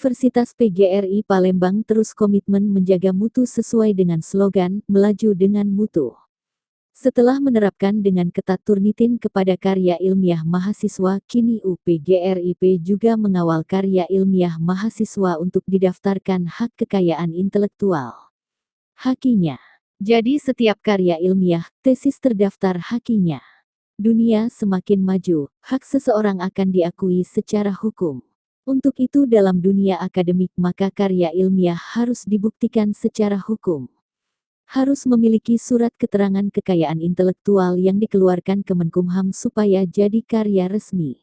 Universitas PGRI Palembang terus komitmen menjaga mutu sesuai dengan slogan "Melaju dengan Mutu". Setelah menerapkan dengan ketat Turnitin kepada karya ilmiah mahasiswa, kini UPGRIP juga mengawal karya ilmiah mahasiswa untuk didaftarkan hak kekayaan intelektual hakinya. Jadi setiap karya ilmiah, tesis terdaftar hakinya. Dunia semakin maju, hak seseorang akan diakui secara hukum. Untuk itu dalam dunia akademik maka karya ilmiah harus dibuktikan secara hukum. Harus memiliki surat keterangan kekayaan intelektual yang dikeluarkan Kemenkumham supaya jadi karya resmi.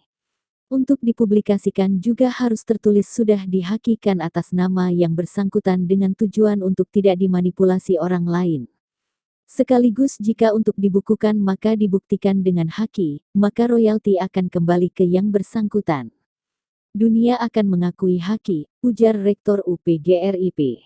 Untuk dipublikasikan juga harus tertulis sudah dihakikan atas nama yang bersangkutan dengan tujuan untuk tidak dimanipulasi orang lain. Sekaligus jika untuk dibukukan maka dibuktikan dengan haki, maka royalti akan kembali ke yang bersangkutan. Dunia akan mengakui haki, ujar Rektor UPGRIP.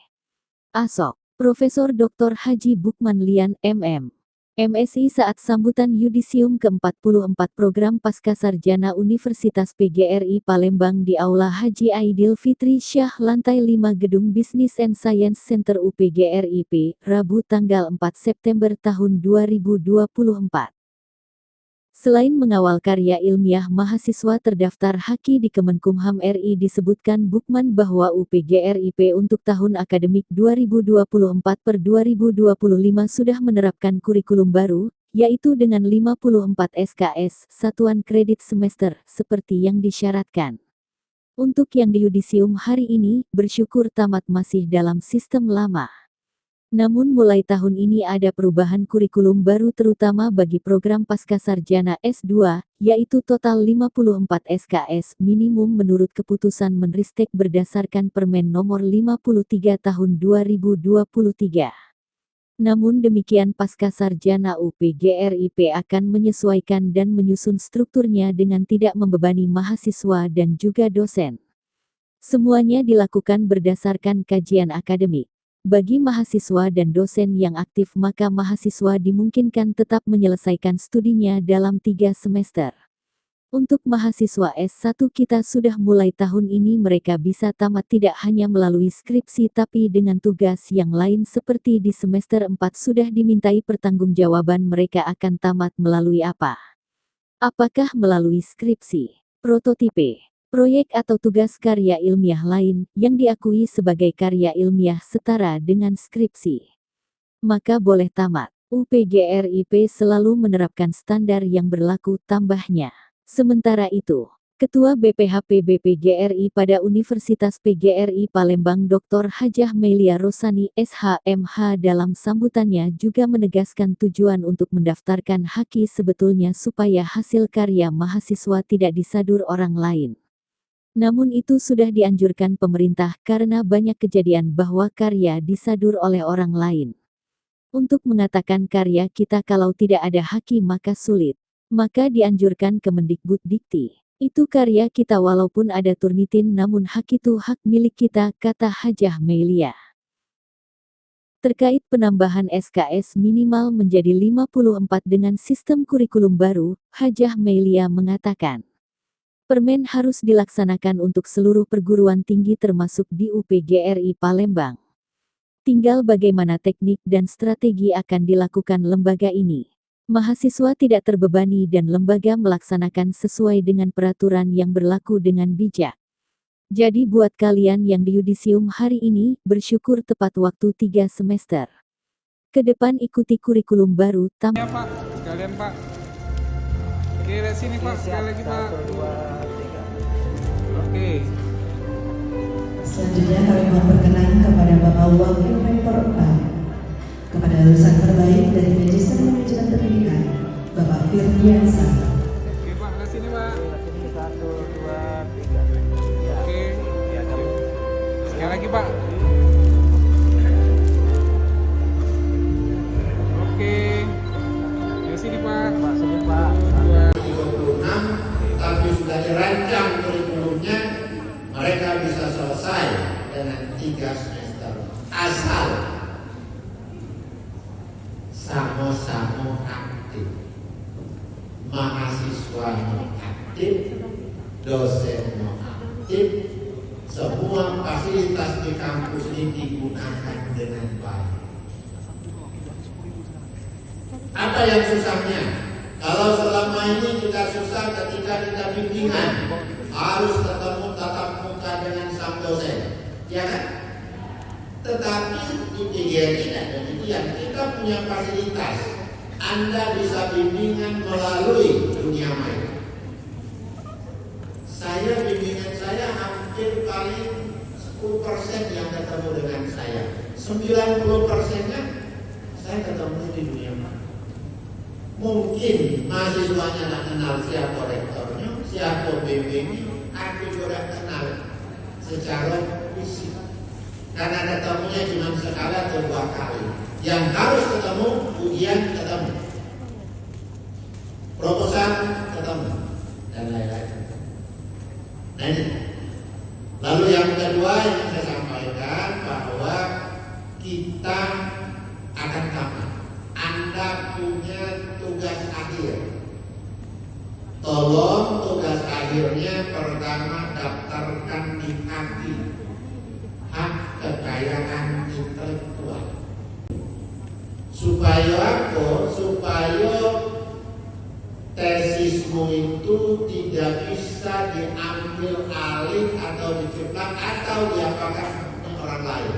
Asok, Profesor Dr. Haji Bukman Lian, MM. MSI saat sambutan yudisium ke-44 program Pascasarjana Universitas PGRI Palembang di Aula Haji Aidil Fitri Syah lantai 5 Gedung Business and Science Center UPGRIP, Rabu tanggal 4 September tahun 2024. Selain mengawal karya ilmiah mahasiswa terdaftar haki di Kemenkumham RI disebutkan Bukman bahwa UPGRIP untuk tahun akademik 2024-2025 sudah menerapkan kurikulum baru, yaitu dengan 54 SKS, satuan kredit semester, seperti yang disyaratkan. Untuk yang di yudisium hari ini, bersyukur tamat masih dalam sistem lama. Namun mulai tahun ini ada perubahan kurikulum baru terutama bagi program Pascasarjana S2, yaitu total 54 SKS minimum menurut keputusan Menristek berdasarkan Permen Nomor 53 Tahun 2023. Namun demikian Pascasarjana UPGRIP akan menyesuaikan dan menyusun strukturnya dengan tidak membebani mahasiswa dan juga dosen. Semuanya dilakukan berdasarkan kajian akademik. Bagi mahasiswa dan dosen yang aktif maka mahasiswa dimungkinkan tetap menyelesaikan studinya dalam 3 semester. Untuk mahasiswa S1 kita sudah mulai tahun ini mereka bisa tamat tidak hanya melalui skripsi tapi dengan tugas yang lain seperti di semester 4 sudah dimintai pertanggungjawaban mereka akan tamat melalui apa? Apakah melalui skripsi, prototipe, proyek atau tugas karya ilmiah lain, yang diakui sebagai karya ilmiah setara dengan skripsi. Maka boleh tamat. UPGRIP selalu menerapkan standar yang berlaku tambahnya. Sementara itu, Ketua BPHP BPGRI pada Universitas PGRI Palembang Dr. Hajah Melia Rosani SHMH dalam sambutannya juga menegaskan tujuan untuk mendaftarkan haki sebetulnya supaya hasil karya mahasiswa tidak disadur orang lain. Namun itu sudah dianjurkan pemerintah karena banyak kejadian bahwa karya disadur oleh orang lain. Untuk mengatakan karya kita kalau tidak ada haki maka sulit. Maka dianjurkan Kemendikbud-Dikti. Itu karya kita walaupun ada Turnitin namun hak itu hak milik kita, kata Hajah Melia. Terkait penambahan SKS minimal menjadi 54 dengan sistem kurikulum baru, Hajah Melia mengatakan. Permen harus dilaksanakan untuk seluruh perguruan tinggi termasuk di UPGRI Palembang. Tinggal bagaimana teknik dan strategi akan dilakukan lembaga ini. Mahasiswa tidak terbebani dan lembaga melaksanakan sesuai dengan peraturan yang berlaku dengan bijak. Jadi buat kalian yang di yudisium hari ini, bersyukur tepat waktu 3 semester. Ke depan ikuti kurikulum baru. Ya Pak, sekalian Pak. Oke, dari sini Pak, sekali lagi Pak. 1, 2, 3. Oke. Selanjutnya kami mohon perkenan kepada Bapak Wakil Rektor 4, kepada lulusan terbaik dari Magister Manajemen Pendidikan, Bapak Firdiansa. Oke Pak, dari sini Pak. Sini 1, 2, 3. Ya. Oke. Ya, kami. Sekali lagi Pak. Oke. Dari sini Pak. Pak, sini Pak. 26, tapi sudah dirancang kurikulumnya, mereka bisa selesai dengan 3 semester. Asal sama-sama aktif. Mahasiswa aktif, dosen aktif, semua fasilitas di kampus ini digunakan dengan baik. Apa yang susahnya? Kalau selama ini kita susah ketika kita bimbingan, harus ketemu tatap muka dengan sang dosen, ya kan? Tetapi di PGRI tidak demikian. Kita punya fasilitas. Anda bisa bimbingan melalui dunia maya. Bimbingan saya hampir paling 10% yang ketemu dengan saya. 90%-nya saya ketemu di dunia maya. Mungkin mahasiswanya tidak kenal siapa rektornya, siapa bimbingnya, aku juga kenal secara fisik. Karena ketemunya cuma sekali atau 2 kali. Yang harus ketemu, ujian ketemu, proposal ketemu, dan lain-lain. Nah ini. Lalu yang kedua yang saya sampaikan bahwa kita akan tamat. Anda punya tugas akhir. Tolong tugas akhirnya pertama daftarkan di HAKI, hak kekayaan intelektual. Supaya apa? Supaya tesismu itu tidak bisa diambil alih atau diceplak atau diapakan oleh orang lain.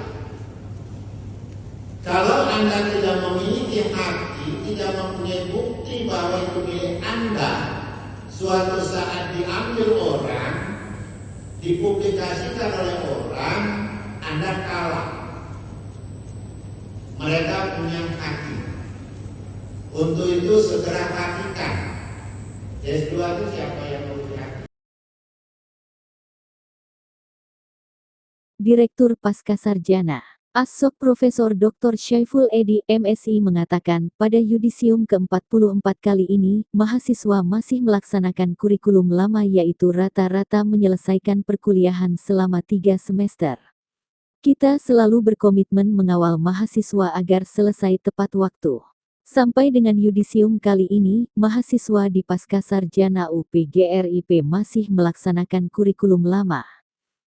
Kalau Anda tidak memiliki haki, tidak mempunyai bukti bahwa itu milik Anda, suatu saat diambil orang, dipublikasikan oleh orang, Anda kalah. Mereka punya haki. Untuk itu segera hakikan. S2 itu siapa yang memiliki haki? Direktur Pascasarjana Asok Profesor Dr. Syaiful Edy, MSI mengatakan, pada yudisium ke-44 kali ini, mahasiswa masih melaksanakan kurikulum lama yaitu rata-rata menyelesaikan perkuliahan selama 3 semester. Kita selalu berkomitmen mengawal mahasiswa agar selesai tepat waktu. Sampai dengan yudisium kali ini, mahasiswa di Pascasarjana UPGRIP masih melaksanakan kurikulum lama.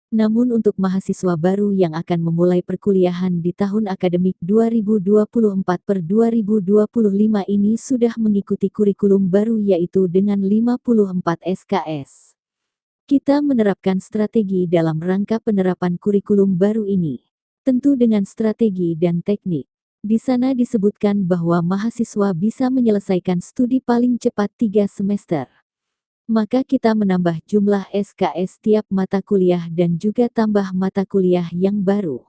Namun untuk mahasiswa baru yang akan memulai perkuliahan di tahun akademik 2024/2025 ini sudah mengikuti kurikulum baru yaitu dengan 54 SKS. Kita menerapkan strategi dalam rangka penerapan kurikulum baru ini. Tentu dengan strategi dan teknik. Di sana disebutkan bahwa mahasiswa bisa menyelesaikan studi paling cepat 3 semester. Maka kita menambah jumlah SKS tiap mata kuliah dan juga tambah mata kuliah yang baru.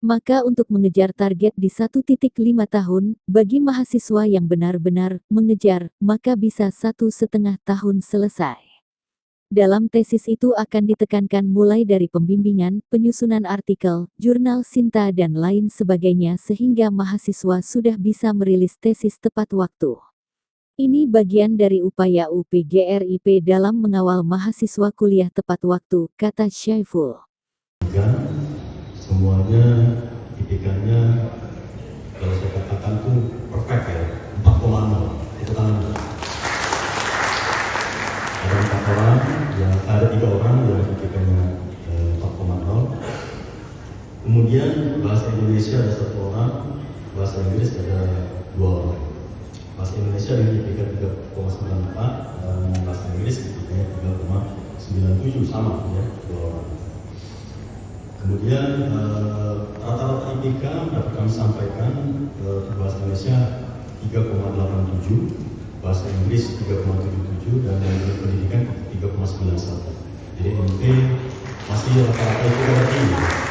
Maka untuk mengejar target di 1,5 tahun, bagi mahasiswa yang benar-benar mengejar, maka bisa 1,5 tahun selesai. Dalam tesis itu akan ditekankan mulai dari pembimbingan, penyusunan artikel, jurnal Sinta dan lain sebagainya sehingga mahasiswa sudah bisa merilis tesis tepat waktu. Ini bagian dari upaya UPGRIP dalam mengawal mahasiswa kuliah tepat waktu, kata Syaiful. Semuanya, IPK-nya, kalau saya katakan itu perfect ya, 4,0. Itu tangan. Ada 4 orang, ya ada 3 orang yang IPK-nya 4,0. Kemudian bahasa Indonesia ada 1 orang, bahasa Inggris ada 2 orang. Bahasa Indonesia ini IPK 3,94 dan bahasa Inggris IPK 3,97 sama ya, 2 orang. Kemudian rata-rata IPK dapat kami sampaikan bahasa Indonesia 3,87, bahasa Inggris 3,77 dan yang pendidikan 3,91. Jadi mungkin masih rata-rata itu ada tinggi.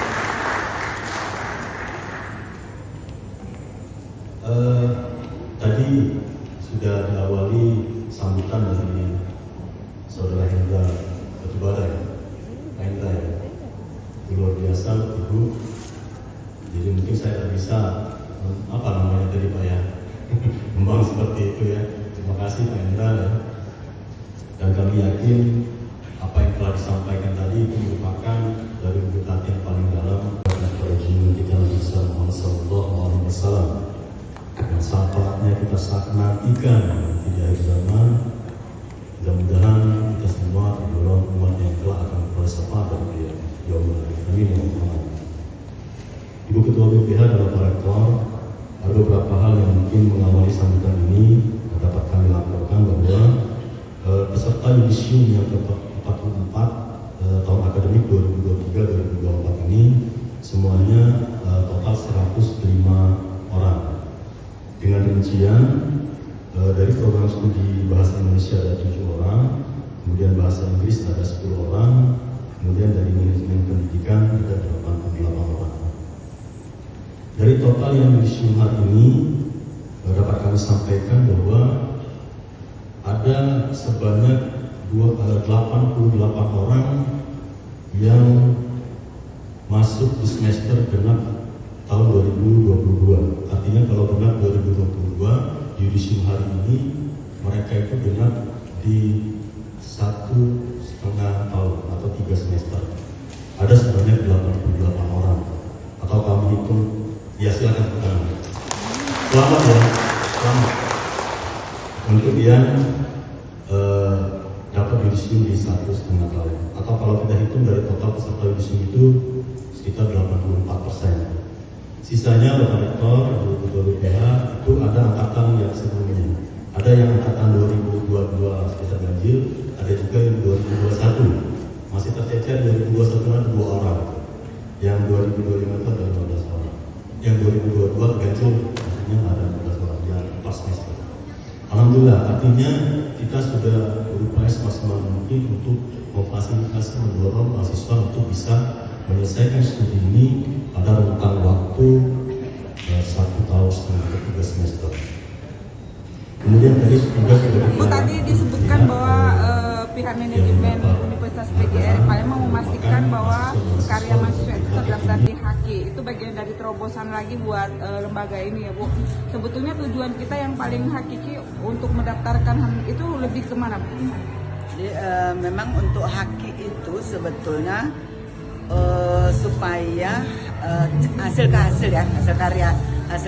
Tadi sudah diawali sambutan dari Saudara Hendra Batubara, Hendra ya. Luar biasa Ibu. Jadi mungkin saya tidak bisa apa namanya tadi Pak ya, membangun seperti itu ya. Terima kasih Pak Hendra ya. Dan kami yakin apa yang telah disampaikan tadi itu merupakan dari buku yang paling dalam dari kita bisa Muhammad Sallallahu Alaihi Wasallam. Yang saatnya kita nantikan di akhir zaman. Mudah-mudahan kita semua tergolong umat yang telah akan bersahabat dari beliau. Jawa Barat. Kami mohon. Ibu Ketua BPH dan Bapak Rektor, ada beberapa hal yang mungkin mengawali sambutan ini dapat kami laporkan bahwa peserta yudisium yang ke-44 tahun akademik 2023-2024 ini semuanya total 105 orang. Dengan rincian dari program studi bahasa Indonesia ada 7 orang, kemudian bahasa Inggris ada 10 orang, kemudian dari manajemen pendidikan ada 88 orang. Dari total yang yudisium hari ini dapat kami sampaikan bahwa ada sebanyak 88 orang yang masuk di semester genap tahun 2022. Artinya kalau genap 2022, yudisium hari ini mereka itu genap di 1,5 tahun atau 3 semester. Ada sebanyak 88 orang. Atau kami hitung, ya silakan pertama. Selamat ya, selamat. Untuk yang dapat yudisium di 1,5 tahun. Atau kalau kita hitung dari total peserta yudisium itu sekitar 84%. Sisanya Bapak Rektor, Ibu Ketua BPH itu ada angkatan yang sebelumnya. Ada yang angkatan 2022 sekitar ganjil, ada juga yang 2021. Masih tercecer 2021 ada 2 orang. Yang 2025 itu ada 15 orang. Yang 2022 ganjil artinya ada 15 orang yang pas semester. Alhamdulillah, artinya kita sudah berupaya semaksimal mungkin untuk memfasilitasi, mendorong mahasiswa untuk bisa menyelesaikan studi ini pada rentang waktu 1,5 tahun ke 3 semester. Kemudian tadi juga tadi disebutkan bahwa pihak manajemen Universitas PGRI Palembang memastikan bahwa karya mahasiswa itu terdaftar di HAKI. Itu bagian dari terobosan lagi buat lembaga ini ya Bu. Sebetulnya tujuan kita yang paling hakiki untuk mendaftarkan itu lebih kemana Bu? Jadi memang untuk HAKI itu sebetulnya supaya hasil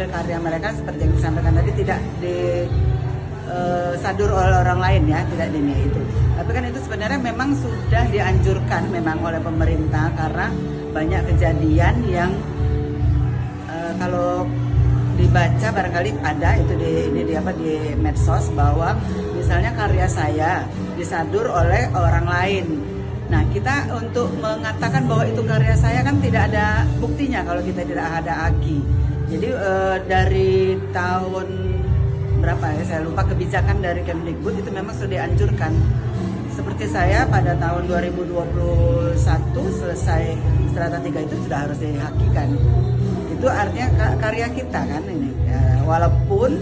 karya mereka seperti yang disampaikan tadi tidak disadur oleh orang lain ya, tidak ini itu. Tapi kan itu sebenarnya memang sudah dianjurkan memang oleh pemerintah karena banyak kejadian yang kalau dibaca barangkali ada itu di medsos bahwa misalnya karya saya disadur oleh orang lain. Nah, kita untuk mengatakan bahwa itu karya saya kan tidak ada buktinya kalau kita tidak ada AKI. Jadi dari tahun berapa ya, saya lupa, kebijakan dari Kemdikbud itu memang sudah dianjurkan. Seperti saya pada tahun 2021 selesai strata 3 itu sudah harus dihakikan. Itu artinya karya kita kan ini. Ya, walaupun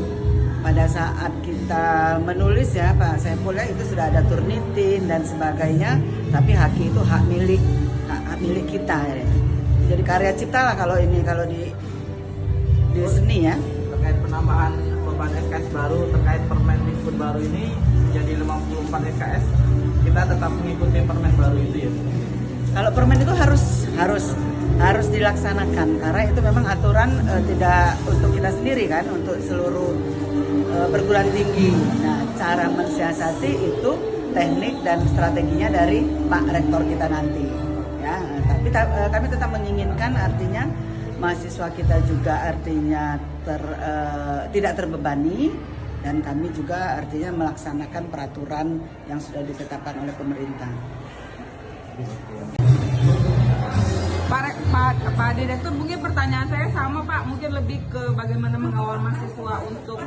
pada saat kita menulis ya Pak Saiful ya itu sudah ada turnitin dan sebagainya, tapi HAKI itu hak milik kita ya. Jadi karya cipta lah kalau ini, kalau di seni ya. Terkait penambahan beban SKS baru terkait Permendikbud baru ini menjadi 54 SKS, kita tetap mengikuti permen baru itu ya. Kalau permen itu harus dilaksanakan karena itu memang aturan tidak untuk kita sendiri kan, untuk seluruh perguruan tinggi. Nah, cara mensiasati itu teknik dan strateginya dari Pak Rektor kita nanti. Ya, tapi kami tetap menginginkan artinya mahasiswa kita juga artinya tidak terbebani, dan kami juga artinya melaksanakan peraturan yang sudah ditetapkan oleh pemerintah. Pak Direktur, mungkin pertanyaan saya sama Pak, mungkin lebih ke bagaimana mengawal mahasiswa untuk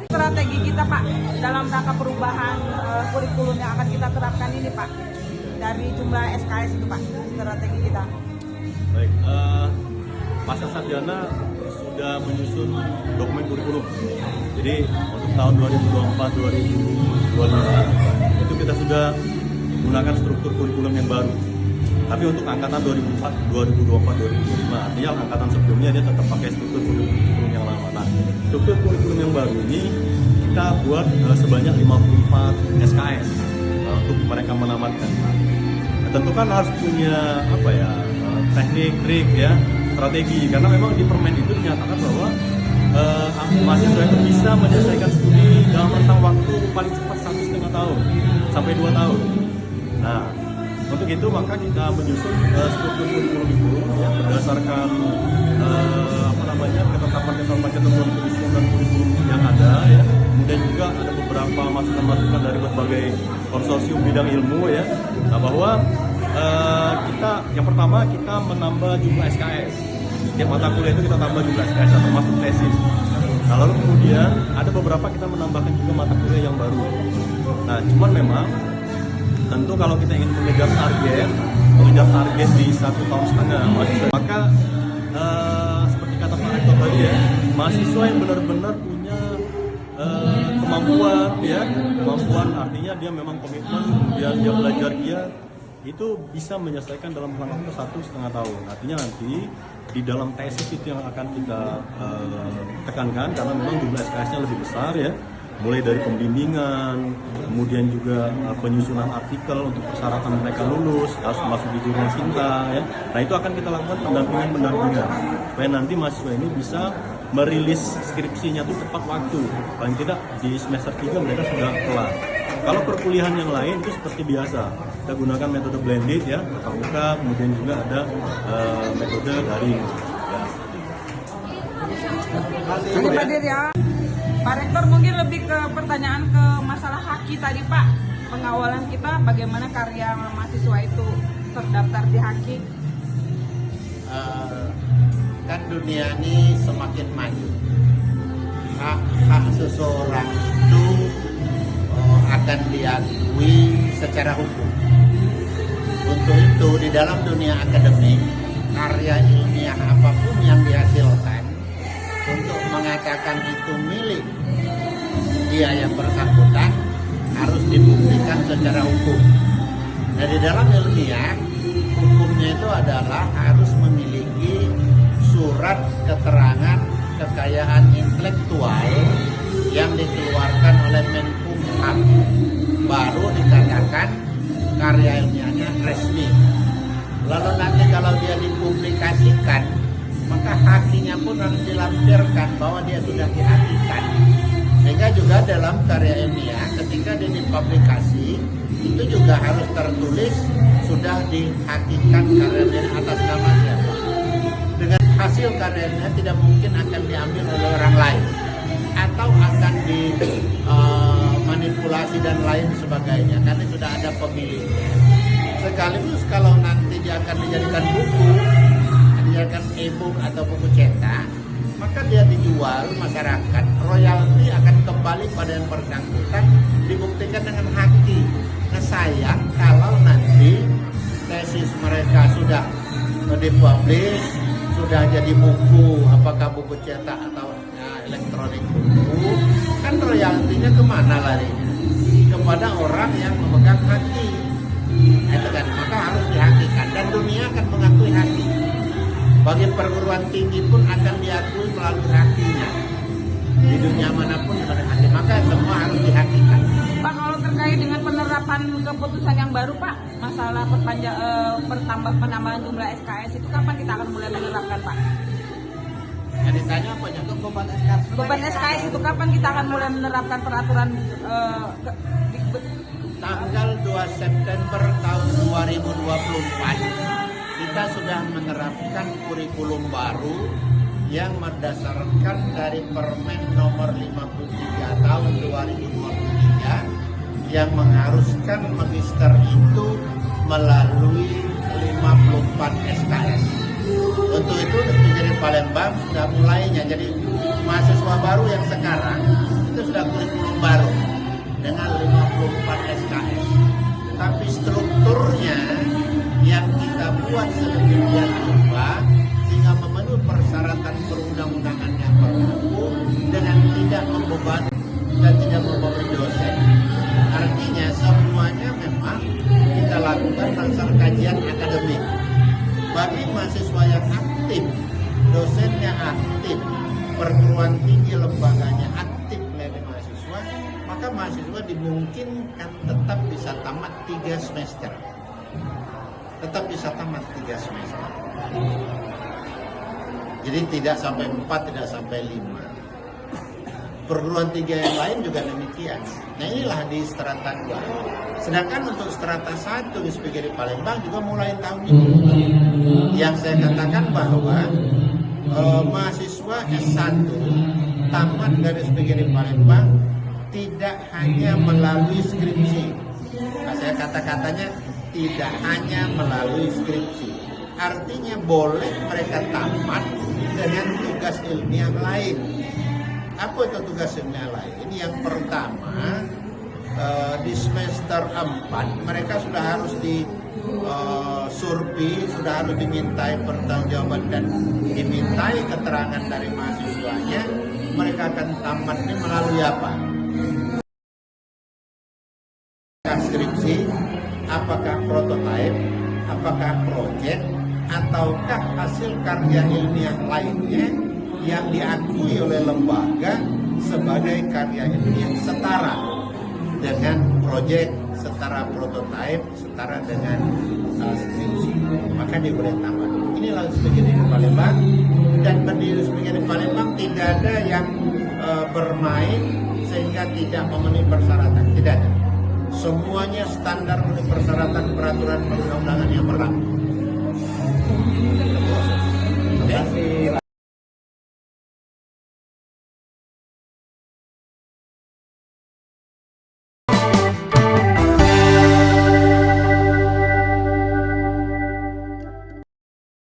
strategi kita Pak dalam rangka perubahan kurikulum yang akan kita terapkan ini Pak, dari jumlah SKS itu Pak, strategi kita. Baik, Masa Sarjana sudah menyusun dokumen kurikulum. Jadi untuk tahun 2024-2025 itu kita sudah menggunakan struktur kurikulum yang baru. Tapi untuk angkatan 2024-2025, artinya angkatan sebelumnya dia tetap pakai struktur kurikulum yang lama. Nah, struktur kurikulum yang baru ini kita buat sebanyak 54 SKS untuk mereka menamatkan. Nah, tentu kan harus punya teknik, trik ya, strategi, karena memang di permen itu dinyatakan bahwa mahasiswa itu bisa menyelesaikan studi dalam rentang waktu paling cepat 1,5 tahun sampai 2 tahun. Nah, Untuk itu maka kita menyusun struktur kurikulum itu ya, berdasarkan ketetapan ketentuan kurikulum dan kurikulum yang ada ya. Kemudian juga ada beberapa masukan-masukan dari berbagai konsorsium bidang ilmu ya. Nah, bahwa yang pertama kita menambah jumlah SKS. Setiap mata kuliah itu kita tambah jumlah SKS termasuk tesis. Nah, lalu kemudian ada beberapa kita menambahkan juga mata kuliah yang baru. Nah, cuman memang tentu kalau kita ingin mengejar target di 1,5 tahun mahasiswa, maka seperti kata Pak Rektor tadi ya, mahasiswa yang benar-benar punya kemampuan artinya dia memang komitmen, kemudian dia belajar giat, itu bisa menyelesaikan dalam waktu 1,5 tahun. Artinya nanti di dalam tesis itu yang akan kita tekankan karena memang jumlah SKS-nya lebih besar ya. Mulai dari pembimbingan, kemudian juga penyusunan artikel untuk persyaratan mereka lulus, harus masuk di jurnal Sinta ya. Nah, itu akan kita lakukan pendampingan supaya nanti mahasiswa ini bisa merilis skripsinya itu tepat waktu. Paling tidak di semester 3 mereka sudah kelar. Kalau perkuliahan yang lain itu seperti biasa. Kita gunakan metode blended ya, tatap muka, kemudian juga ada metode daring. Ini Pak Dir ya. Pak Rektor mungkin lebih ke pertanyaan ke masalah haki tadi Pak. Pengawalan kita bagaimana karya mahasiswa itu terdaftar di haki? Kan dunia ini semakin maju. Hak seseorang itu akan diakui secara hukum. Untuk itu di dalam dunia akademik, karya ilmiah apapun yang dihasilkan untuk mengatakan itu milik dia yang bersangkutan harus dibuktikan secara hukum. Nah, di dalam ilmiah, hukumnya itu adalah harus memiliki surat keterangan kekayaan intelektual yang dikeluarkan oleh Menkumham, baru dikatakan karya ilmiahnya resmi. Lalu nanti kalau dia dipublikasikan, maka hakinya pun harus dilampirkan bahwa dia sudah dihakikan. Sehingga juga dalam karya ilmiah ketika dia dipublikasi itu juga harus tertulis sudah dihakikan karya ilmiah atas nama siapa. Dengan hasil karya ilmiah tidak mungkin akan diambil oleh orang lain atau akan dimanipulasi dan lain sebagainya karena sudah ada pemiliknya. Sekaligus kalau nanti dia akan dijadikan buku, dijadikan e-book atau buku cetak, maka dia dijual masyarakat, royalti akan kembali pada yang bersangkutan, dibuktikan dengan haki. Nah, sayang kalau nanti tesis mereka sudah dipublish, sudah jadi buku, apakah buku cetak atau elektronik buku, kan royaltinya kemana larinya? Kepada orang yang memegang haki. Itu kan, maka harus dihakikan dan dunia akan mengakui haki. Bagi perguruan tinggi pun akan diakui melalui hakinya. Di dunia manapun ada haki, maka semua harus dihakikan. Pak, kalau terkait dengan penerapan keputusan yang baru Pak, masalah penambahan jumlah SKS itu kapan kita akan mulai menerapkan Pak? Yang ditanya apa ya? Beban SKS. Beban SKS itu kapan kita akan mulai menerapkan peraturan Tanggal 2 September tahun 2024 kita sudah menerapkan kurikulum baru yang berdasarkan dari Permen nomor 53 tahun 2023 yang mengharuskan magister itu melalui 54 SKS. Untuk itu menjadi Palembang sudah mulainya, jadi mahasiswa baru yang sekarang itu sudah kurikulum baru dengan 54 SKS. Tapi strukturnya yang kita buat sedemikian rupa sehingga memenuhi persyaratan perundang-undangan yang berlaku dengan tidak membebani dan tidak membebani dosen. Artinya semuanya memang kita lakukan berdasarkan kajian akademik. Bagi mahasiswa yang aktif, dosennya aktif, perguruan tinggi lembaganya aktif melalui mahasiswa, maka mahasiswa dimungkinkan tetap bisa tamat 3 semester. Tetap bisa tamat 3 semester. Jadi tidak sampai 4, tidak sampai 5. perguruan tinggi yang lain juga demikian. Nah inilah di strata 2. Sedangkan untuk strata 1 di SPGD Palembang juga mulai tahun ini. Yang saya katakan bahwa mahasiswa S1 tamat dari SPGD Palembang tidak hanya melalui skripsi. Nah, saya kata-katanya tidak hanya melalui skripsi. Artinya boleh mereka tamat dengan tugas ilmiah lain. Apa itu tugas ilmiah lain? Yang pertama, di semester 4 mereka sudah harus di survei, sudah harus dimintai pertanggungjawaban dan dimintai keterangan dari mahasiswanya. Mereka akan tamat ini melalui apa? Skripsi, apakah prototipe, apakah proyek, ataukah hasil karya ilmiah lainnya yang diakui oleh lembaga sebagai karya ilmiah setara dengan proyek, setara prototipe, setara dengan skripsi, maka dia boleh tamat. Inilah SPGD Palembang, dan berdiri SPGD Palembang tidak ada yang bermain sehingga tidak memenuhi persyaratan, tidak ada. Semuanya standar memenuhi persyaratan peraturan perundang-undangan yang berlaku. Oke?